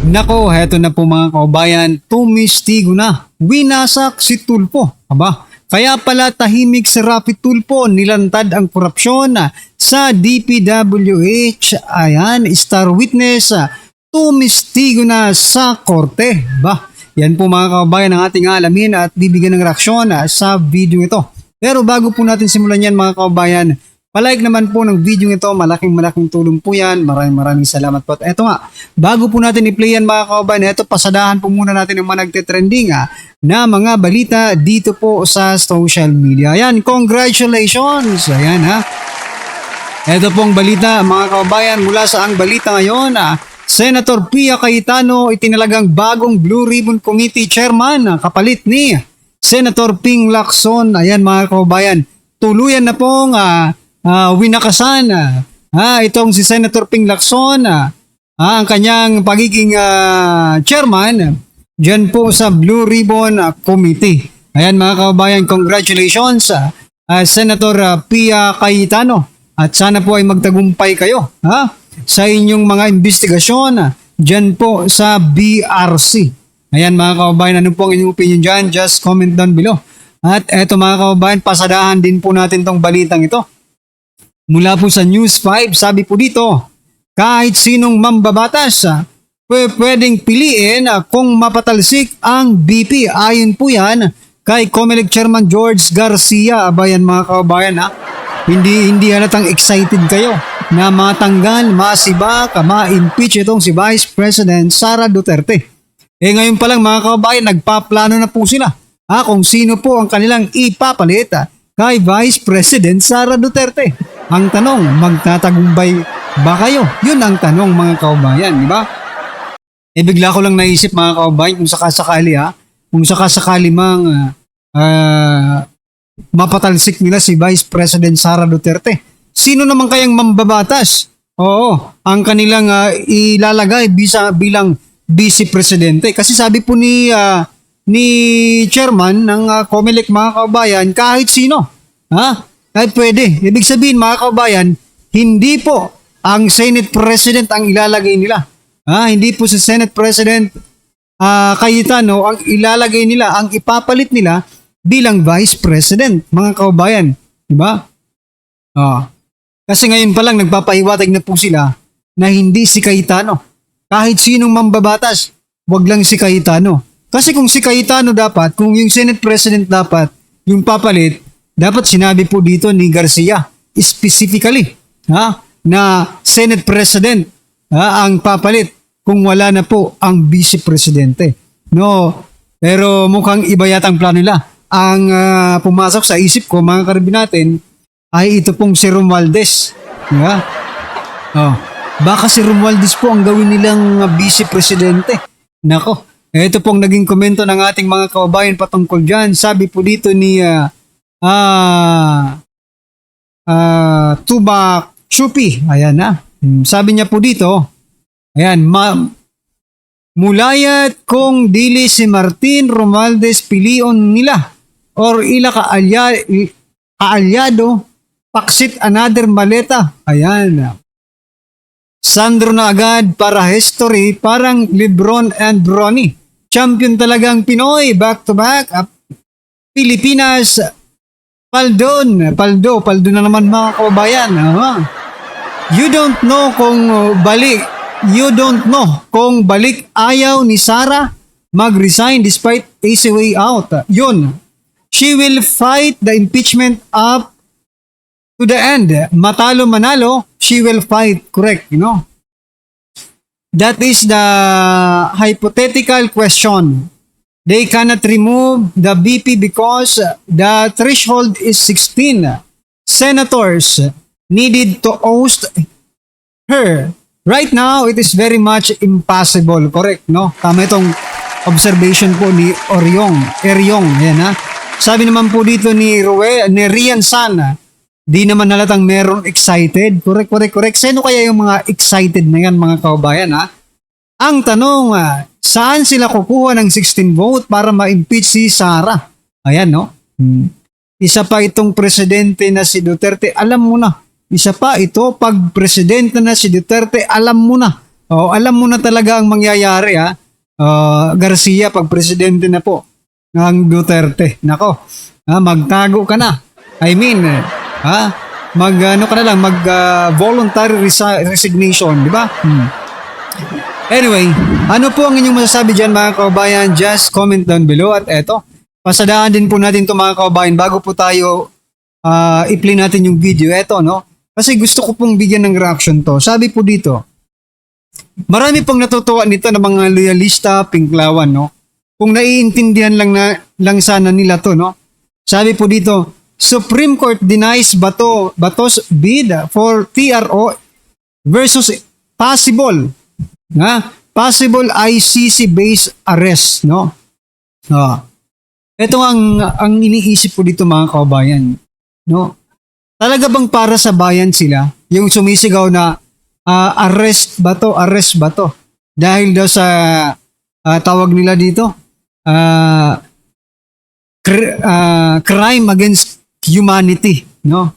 Nako, heto na po mga kababayan, tumistigo na. Winasak si Tulfo. Aba, kaya pala tahimik si Rafi Tulfo, nilantad ang korupsyon sa DPWH. Ayan, star witness, tumistigo na sa korte. Ba, yan po mga kababayan ang ating alamin at bibigyan ng reaksyon sa video ito. Pero bago po natin simulan yan mga kababayan, palike naman po ng video ito, malaking tulong po yan. Maraming salamat po. At eto nga, bago po natin i-play yan mga kababayan, eto pasadahan po muna natin ang mga nagtitrending na mga balita dito po sa social media. Ayan, congratulations! Ayan ha. Eto pong balita mga kababayan, mula sa ang balita ngayon, Senator Pia Cayetano itinalagang bagong Blue Ribbon Committee Chairman, kapalit ni Senator Ping Lacson. Ayan mga kababayan, tuluyan na pong winakasan itong si Senator Ping Lacson ang kanyang pagiging chairman dyan po sa Blue Ribbon Committee. Ayan mga kababayan, congratulations Senator Pia Cayetano, at sana po ay magtagumpay kayo sa inyong mga investigasyon dyan po sa BRC. Ayan mga kababayan, ano po ang inyong opinion dyan? Just comment down below. At eto mga kababayan, pasadahan din po natin tong balitang ito. Mula po sa News 5, sabi po dito, kahit sinong mambabatas, pwedeng piliin kung mapatalsik ang BP. Ayon po yan kay COMELEC Chairman George Garcia. Abayan mga kababayan Hindi halatang excited kayo na matanggal, masibak, ma-impeach itong si Vice President Sara Duterte. Ngayon pa lang mga kababayan, nagpaplano na po sila kung sino po ang kanilang ipapalit kay Vice President Sara Duterte. Ang tanong, magtatagumpay ba kayo? Yun ang tanong mga kababayan, di ba? Bigla ko lang naisip mga kababayan, kung sakasakali mang mapatalsik nila si Vice President Sara Duterte, sino naman kayang mambabatas? Oo, ang kanilang ilalagay bilang Vice Presidente. Kasi sabi po ni chairman ng COMELEC mga kababayan, kahit sino. Kahit pwede. Ibig sabihin mga kababayan, hindi po ang Senate President ang ilalagay nila. Hindi po si Senate President Cayetano ang ilalagay nila, ang ipapalit nila bilang Vice President, mga kababayan. Diba? Kasi ngayon pa lang nagpapahiwatig na po sila na hindi si Cayetano. Kahit sinong mambabatas, wag lang si Cayetano. Kasi kung si Cayetano dapat, kung yung Senate President dapat, yung papalit, dapat sinabi po dito ni Garcia, specifically, na Senate President ang papalit kung wala na po ang Vice Presidente. No, pero mukhang iba yata ang plano nila. Ang pumasok sa isip ko mga karibin natin ay ito pong si Romualdez. Baka si Romualdez po ang gawin nilang Vice Presidente. Nako, ito pong naging komento ng ating mga kababayan patungkol dyan. Sabi po dito ni Tuba Chupi. Ayan sabi niya po dito, ayan, mulayat kung dili si Martin Romualdez pilion nila or ila kaalyado, paksit another maleta. Ayan. Sandro na agad para history, parang Lebron and Ronnie. Champion talagang Pinoy, back to back. Pilipinas, Paldo na naman mga kababayan. You don't know kung balik ayaw ni Sara mag-resign despite easy way out. Yun. She will fight the impeachment up to the end. Matalo manalo, she will fight. Correct, That is the hypothetical question. They cannot remove the BP because the threshold is 16 senators needed to oust her. Right now, it is very much impossible. Correct, Tama itong observation po ni Eryong. Ayan Sabi naman po dito ni Rian San, di naman halatang meron excited. Correct. Sino kaya yung mga excited na yan mga kababayan Ang tanong, saan sila kukuha ng 16 vote para ma-impeach si Sara? Ayan Isa pa itong presidente na si Duterte, alam mo na. Isa pa ito, pag presidente na si Duterte, alam mo na Alam mo na talaga ang mangyayari ha. Garcia, pag presidente na po ng Duterte. Nako, magtago ka na. I mean, ano ka na lang, voluntary resignation, di ba? Anyway, ano po ang inyong masasabi dyan mga kababayan? Just comment down below. At eto, pasadaan din po natin ito mga kababayan bago po tayo i-play natin yung video. Eto, no? Kasi gusto ko pong bigyan ng reaction to. Sabi po dito, marami pong natutuwa nito ng mga loyalista, pinklawan, no? Kung naiintindihan lang sana nila to, no? Sabi po dito, Supreme Court denies Bato's bid for TRO versus possible ICC-based arrest, no? Ito ang iniisip ko dito mga kababayan, no? Talaga bang para sa bayan sila yung sumisigaw na arrest ba to? Dahil daw sa tawag nila dito, crime against humanity, no?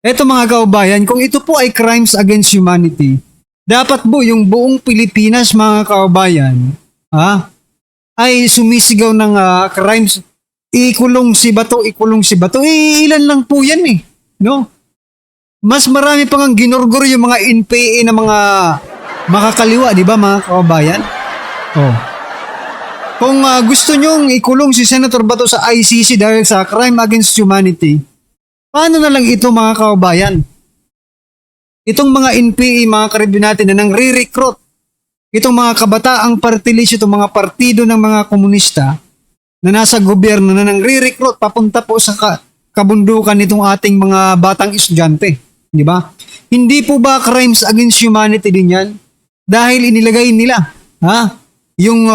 Ito mga kababayan, kung ito po ay crimes against humanity, dapat po yung buong Pilipinas mga kababayan, ay sumisigaw ng crimes, ikulong si Bato. Ilan lang po yan eh, no? Mas marami pang ang ginurgur yung mga NPA na mga makakaliwa, di ba mga kababayan? Kung gusto nyong ikulong si Senator Bato sa ICC dahil sa crime against humanity, paano na lang ito mga kababayan? Itong mga NPA, mga karibin natin na nang re-recruit, itong mga kabataang party list, itong mga partido ng mga komunista na nasa gobyerno na nang re-recruit papunta po sa kabundukan nitong ating mga batang estudyante. Di ba? Hindi po ba crimes against humanity din yan? Dahil inilagay nila, yung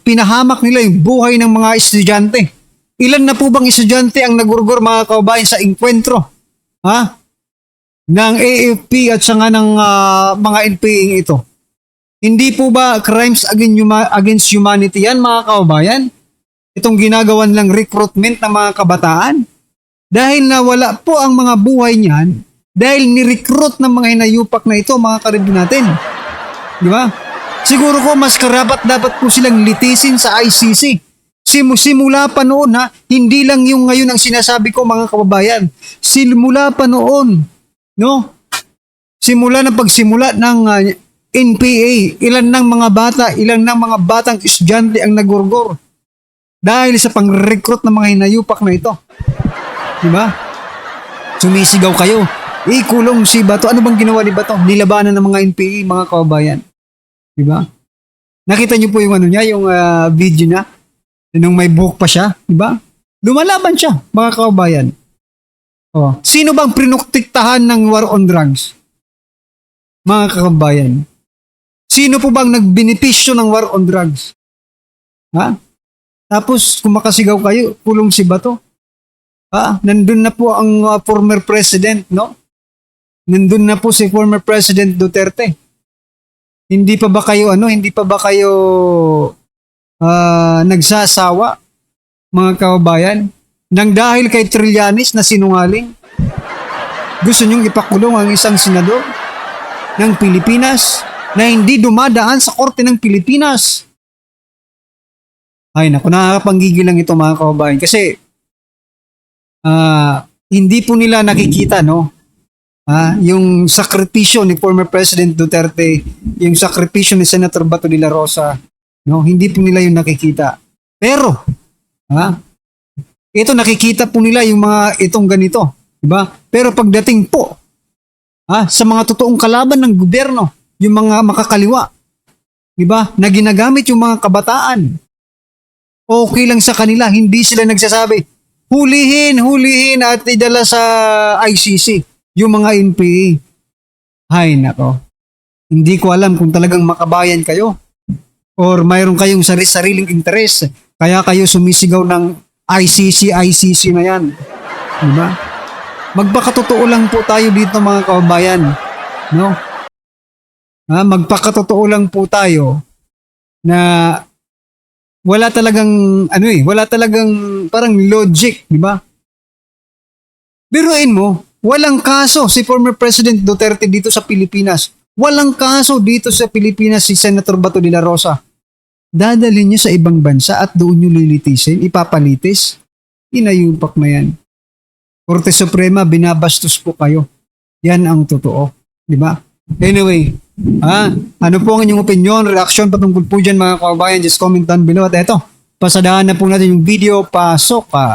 pinahamak nila yung buhay ng mga estudyante. Ilan na po bang estudyante ang nagurgur mga kababayan sa inkwentro ng AFP at sanga ng mga NPA ito? Hindi po ba crimes against humanity yan mga kababayan? Itong ginagawan lang recruitment ng mga kabataan? Dahil nawala po ang mga buhay niyan dahil ni-recruit ng mga hinayupak na ito mga karibin natin. Di ba? Siguro ko mas karapat dapat po silang litisin sa ICC. Simula pa noon hindi lang yung ngayon ang sinasabi ko mga kababayan. Simula pa noon, no? Simula ng pagsimula ng NPA, ilan ng mga batang estudyante ang nagurgor dahil sa pang-recruit ng mga hinayupak na ito. Di ba? Sumisigaw kayo, ikulong si Bato. Ano bang ginawa ni Bato? Nilabanan ng mga NPA mga kababayan. Diba? Nakita niyo po yung yung video niya nung may buhok pa siya, diba? Lumalaban siya, mga kababayan. Sino bang pinuktiktahan ng war on drugs? Mga kababayan. Sino po bang nagbenepisyo ng war on drugs? Tapos kung makasigaw kayo, kulong si Bato. Nandun na po ang former president, no? Nandun na po si former President Duterte. Hindi pa ba kayo nagsasawa mga kababayan nang dahil kay Trillanes na sinungaling? Gusto nyong ipakulong ang isang senador ng Pilipinas na hindi dumadaan sa korte ng Pilipinas? Ay naku, nakakapanggigil lang ito mga kababayan kasi hindi po nila nakikita, no? Yung sakripisyo ni former President Duterte, yung sakripisyo ni Senator Bato de la Rosa, no, hindi po nila yung nakikita. Pero, ito nakikita po nila yung mga itong ganito, di ba? Pero pagdating po sa mga totoong kalaban ng gobyerno, yung mga makakaliwa, di ba? Na ginagamit yung mga kabataan. Okay lang sa kanila, hindi sila nagsasabi, hulihin at idala sa ICC. Yung mga NPA. Hay nako. Hindi ko alam kung talagang makabayan kayo or mayroon kayong sariling interes kaya kayo sumisigaw ng ICC na yan. Diba? Magpakatotoo lang po tayo dito mga kababayan. No? Magpakatotoo lang po tayo na wala talagang parang logic, di ba? Biruin mo, walang kaso si former President Duterte dito sa Pilipinas. Walang kaso dito sa Pilipinas si Senator Bato de la Rosa. Dadalhin niyo sa ibang bansa at doon niyo lilitisin, ipapalitis. Inayupak na yan. Korte Suprema, binabastos po kayo. Yan ang totoo. Di ba? Anyway, ano po ang inyong opinion, reaction patungkol po dyan mga kababayan? Just comment down below. At eto, pasadahan na po natin yung video. Pasok ka.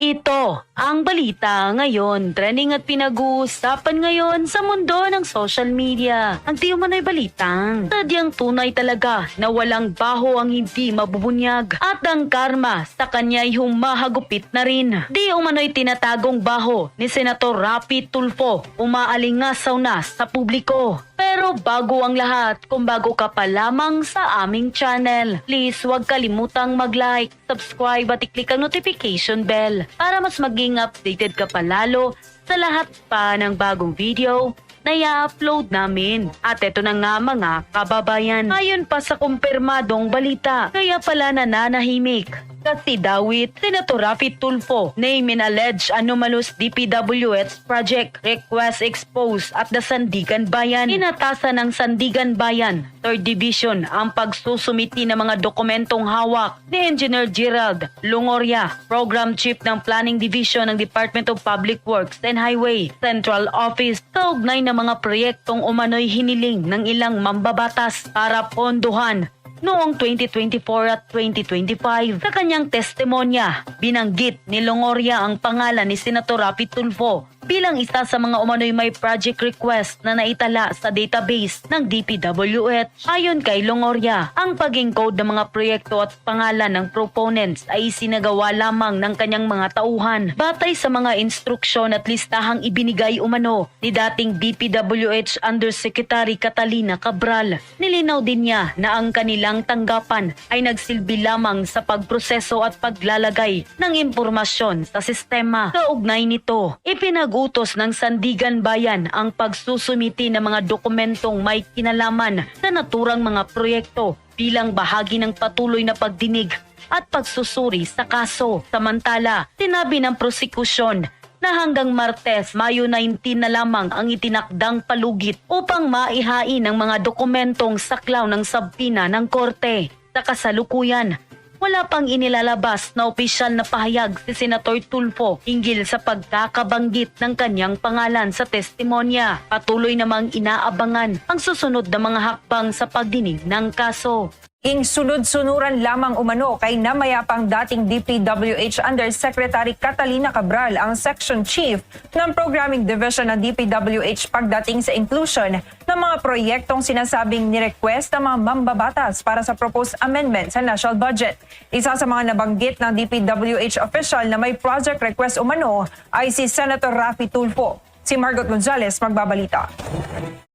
Ito ang balita ngayon, trending at pinag-uusapan ngayon sa mundo ng social media. Ang di umano'y balitang sadyang tunay talaga na walang baho ang hindi mabubunyag at ang karma sa kanya'y humahagupit na rin. Di umano'y tinatagong baho ni Senator Raffy Tulfo umaalingasaw na sa publiko. Pero bago ang lahat, kung bago ka pa lamang sa aming channel, please huwag kalimutang mag-like, subscribe at i-click ang notification bell para mas maging updated ka palalo sa lahat pa ng bagong video na i-upload namin. At eto na nga mga kababayan, ayon pa sa kumpirmadong balita, kaya pala nananahimik kasi Dawit, Senator Raffy Tulfo, name and allege anomalous DPWH project request exposed at the Sandigan Bayan. Inatasan ng Sandigan Bayan, 3rd Division, ang pagsusumiti ng mga dokumentong hawak ni Engineer Gerald Longoria, Program Chief ng Planning Division ng Department of Public Works and Highway Central Office, kaugnay ng mga proyektong umano'y hiniling ng ilang mambabatas para pondohan noong 2024 at 2025. Sa kanyang testimonya, binanggit ni Longoria ang pangalan ni Senator Raffy Tulfo bilang isa sa mga umano'y may project request na naitala sa database ng DPWH. Ayon kay Longoria, ang pag-encode ng mga proyekto at pangalan ng proponents ay isinagawa lamang ng kanyang mga tauhan batay sa mga instruksyon at listahang ibinigay umano ni dating DPWH Undersecretary Catalina Cabral. Nilinaw din niya na ang kanilang tanggapan ay nagsilbi lamang sa pagproseso at paglalagay ng impormasyon sa sistema. Kaugnay nito, ipinag-utos ng Sandigan Bayan ang pagsusumiti ng mga dokumentong may kinalaman sa naturang mga proyekto bilang bahagi ng patuloy na pagdinig at pagsusuri sa kaso. Samantala, sinabi ng prosekusyon na hanggang Martes, Mayo 19 na lamang ang itinakdang palugit upang maihain ang mga dokumentong saklaw ng sabtina ng korte. Sa kasalukuyan, wala pang inilalabas na opisyal na pahayag si Senator Tulfo hinggil sa pagkakabanggit ng kanyang pangalan sa testimonya. Patuloy namang inaabangan ang susunod na mga hakbang sa pagdinig ng kaso. Sunod-sunuran lamang umano kay namayapang dating DPWH Undersecretary Catalina Cabral ang Section Chief ng Programming Division ng DPWH pagdating sa inclusion ng mga proyektong sinasabing ni-request ng mga mambabatas para sa proposed amendment sa national budget. Isa sa mga nabanggit ng DPWH official na may project request umano ay si Senator Raffy Tulfo. Si Margot Gonzalez magbabalita.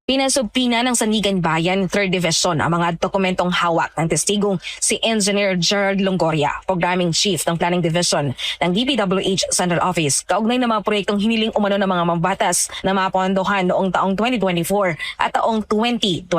Pinasubpina ng Sandigan Bayan 3rd Division ang mga dokumentong hawak ng testigong si Engineer Gerald Longoria, Programming Chief ng Planning Division ng DPWH Central Office, kaugnay ng mga proyektong hiniling umano ng mga mambatas na mapondohan noong taong 2024 at taong 2025.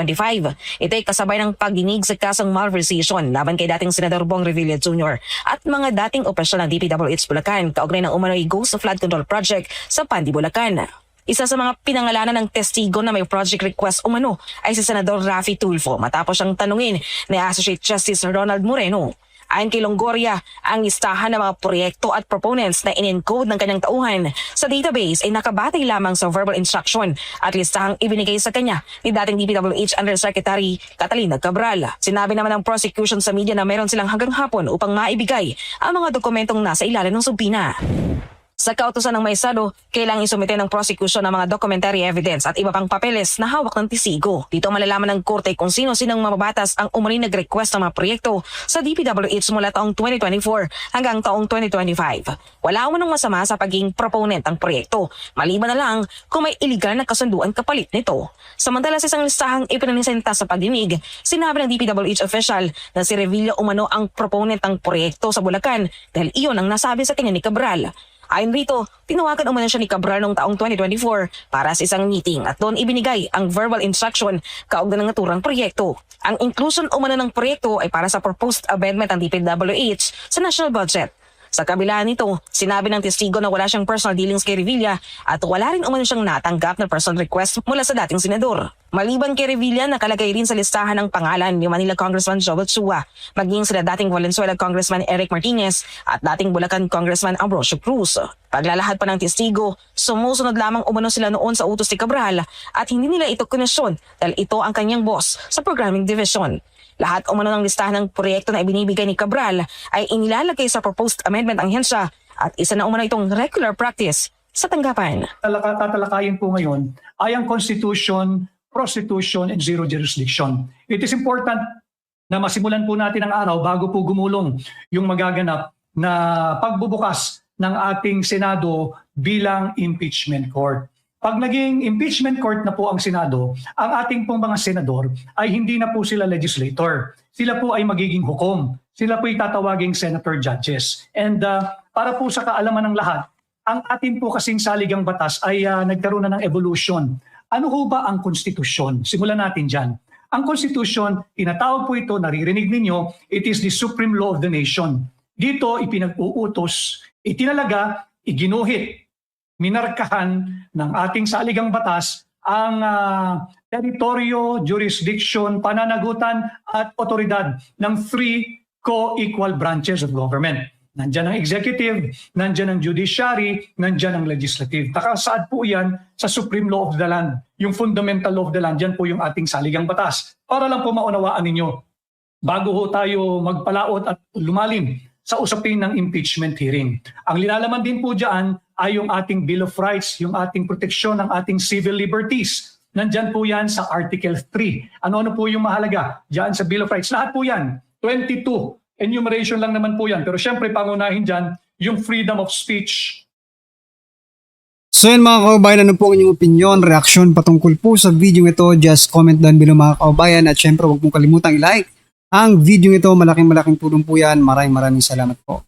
Ito'y kasabay ng pagdinig sa kasong malversation laban kay dating Senador Bong Revilla Jr. at mga dating opisyal ng DPWH Bulacan, kaugnay ng umano'y Ghost Flood Control Project sa Pandi, Bulacan. Isa sa mga pinangalanan ng testigo na may project request umano ay si Senador Raffy Tulfo matapos siyang tanungin ni Associate Justice Ronald Moreno. Ayon kay Longoria, ang listahan ng mga proyekto at proponents na in-encode ng kanyang tauhan sa database ay nakabatay lamang sa verbal instruction at listahang ibinigay sa kanya ni dating DPWH Undersecretary Catalina Cabral. Sinabi naman ng prosecution sa media na meron silang hanggang hapon upang maibigay ang mga dokumentong nasa ilalim ng subpina. Sa kautusan ng maisado, kailangang isumite ng prosecution ng mga documentary evidence at iba pang papeles na hawak ng testigo. Dito malalaman ng korte kung sino-sinong mababatas ang umano'y nag-request ng mga proyekto sa DPWH mula taong 2024 hanggang taong 2025. Wala umanong masama sa pagiging proponent ng proyekto, maliban na lang kung may iligal na kasunduan kapalit nito. Samantala sa isang listahang ipinanisenta sa pagdinig, sinabi ng DPWH official na si Revilla umano ang proponent ng proyekto sa Bulacan dahil iyon ang nasabi sa kanya ni Cabral. Ayon rito, tinawagan umano siya ni Cabral noong taong 2024 para sa isang meeting at doon ibinigay ang verbal instruction kaugnay ng naturang proyekto. Ang inclusion umano ng proyekto ay para sa proposed amendment ng DPWH sa national budget. Sa kabila nito, sinabi ng testigo na wala siyang personal dealings kay Revilla at wala rin umano siyang natanggap na personal request mula sa dating senador. Maliban kay Revilla, nakalagay rin sa listahan ng pangalan ni Manila Congressman Joel Chua, maging sila dating Valenzuela Congressman Eric Martinez at dating Bulacan Congressman Ambrosio Cruz. Paglalahad pa ng testigo, sumusunod lamang umano sila noon sa utos ni Cabral at hindi nila ito konesyon dahil ito ang kanyang boss sa programming division. Lahat umano ng listahan ng proyekto na ibinibigay ni Cabral ay inilalagay sa proposed amendment ang hensya at isa na umano itong regular practice sa tanggapan. Tatalakayin po ngayon ay ang Constitution, Prostitution, and Zero Jurisdiction. It is important na masimulan po natin ang araw bago po gumulong yung magaganap na pagbubukas ng ating Senado bilang impeachment court. Pag naging impeachment court na po ang Senado, ang ating pong mga senador ay hindi na po sila legislator. Sila po ay magiging hukom. Sila po ay tatawaging senator judges. And para po sa kaalaman ng lahat, ang ating po kasing saligang batas ay nagkaroon na ng evolution. Ano ho ba ang konstitusyon? Simulan natin dyan. Ang konstitusyon, tinatawag po ito, naririnig ninyo, it is the supreme law of the nation. Dito, ipinag-uutos, itinalaga, iginuhit, minarkahan ng ating saligang batas ang teritoryo, jurisdiction, pananagutan at otoridad ng three co-equal branches of government. Nandiyan ang executive, nandiyan ang judiciary, nandiyan ang legislative. Nakasaad po yan sa supreme law of the land, yung fundamental law of the land, yan po yung ating saligang batas. Para lang po maunawaan ninyo, bago ho tayo magpalaot at lumalim sa usapin ng impeachment hearing. Ang linalaman din po dyan ay yung ating Bill of Rights, yung ating proteksyon ng ating civil liberties. Nandyan po yan sa Article 3. Ano-ano po yung mahalaga dyan sa Bill of Rights? Lahat po yan. 22. Enumeration lang naman po yan. Pero syempre pangunahin dyan yung freedom of speech. So yun mga kababayan, ano po ang inyong opinion, reaksyon patungkol po sa video ito? Just comment down below mga kababayan at syempre huwag mong kalimutang i-like ang video ito. Malaking tulong po yan. Maraming salamat po.